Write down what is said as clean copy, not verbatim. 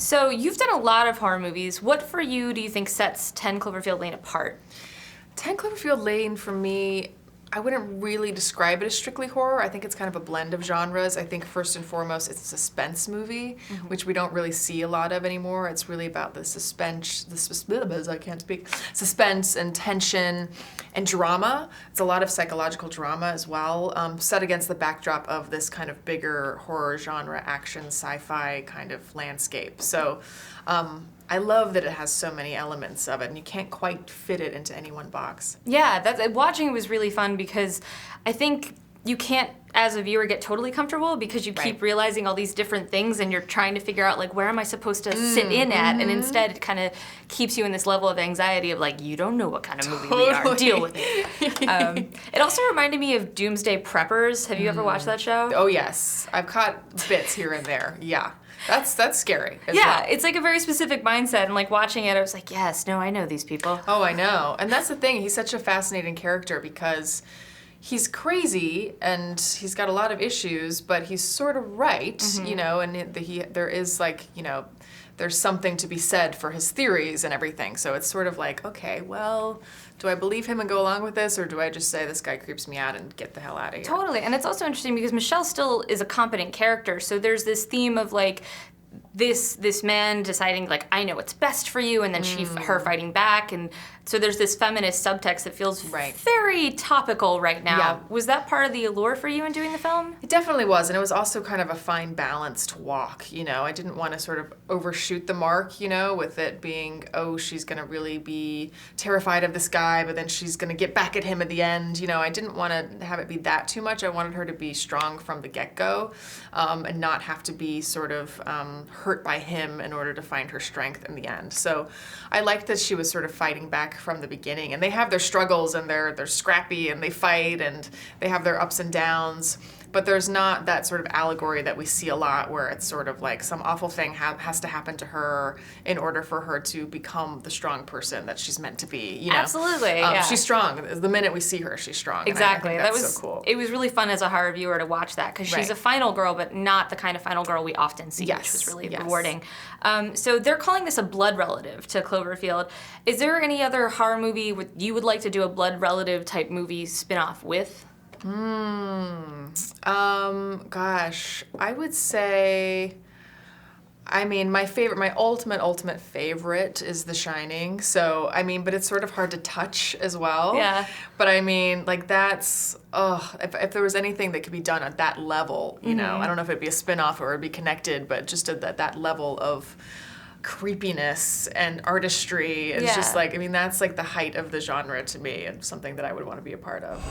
So you've done a lot of horror movies. What for you do you think sets 10 Cloverfield Lane apart? 10 Cloverfield Lane, for me, I wouldn't really describe it as strictly horror. I think it's kind of a blend of genres. I think first and foremost, it's a suspense movie, which we don't really see a lot of anymore. It's really about the suspense and tension and drama. It's a lot of psychological drama as well, set against the backdrop of this kind of bigger horror genre, action, sci-fi kind of landscape. So I love that it has so many elements of it, and you can't quite fit it into any one box. Yeah, watching it was really fun because I think you can't, as a viewer, get totally comfortable because you keep realizing all these different things and you're trying to figure out, like, where am I supposed to sit in at? And instead it kind of keeps you in this level of anxiety of, like, you don't know what kind of movie we are. Deal with it. It also reminded me of Doomsday Preppers. Have you ever watched that show? Oh, yes. I've caught bits here and there. Yeah. That's scary as well. It's like a very specific mindset, and like watching it, I was like, yes, no, I know these people. Oh, I know. And that's the thing, he's such a fascinating character because he's crazy and he's got a lot of issues, but he's sort of right, you know, and there is like, you know, there's something to be said for his theories and everything. So it's sort of like, okay, well, do I believe him and go along with this, or do I just say this guy creeps me out and get the hell out of here? Totally, and it's also interesting because Michelle still is a competent character, so there's this theme of like, this man deciding like, I know what's best for you, and then her fighting back, and so there's this feminist subtext that feels very topical right now. Yeah. Was that part of the allure for you in doing the film? It definitely was, and it was also kind of a fine balance to walk, you know. I didn't want to sort of overshoot the mark, you know, with it being, oh, she's going to really be terrified of this guy, but then she's going to get back at him at the end, you know. I didn't want to have it be that too much. I wanted her to be strong from the get-go, and not have to be sort of hurt by him in order to find her strength in the end. So I liked that she was sort of fighting back from the beginning, and they have their struggles, and they're scrappy, and they fight, and they have their ups and downs, but there's not that sort of allegory that we see a lot where it's sort of like some awful thing has to happen to her in order for her to become the strong person that she's meant to be, you know? Absolutely, She's strong. The minute we see her, she's strong. Exactly. And I think that's so cool. It was really fun as a horror viewer to watch that because she's a final girl, but not the kind of final girl we often see, which was really rewarding. So they're calling this a blood relative to Cloverfield. Is there any other horror movie you would like to do a blood relative type movie spin-off with? Gosh, I would say, I mean, my ultimate favorite is The Shining. So, I mean, but it's sort of hard to touch as well. Yeah. But I mean, like that's, if there was anything that could be done at that level, you know, I don't know if it'd be a spin-off or it'd be connected, but just at that level of creepiness and artistry. It's just like, I mean, that's like the height of the genre to me and something that I would want to be a part of.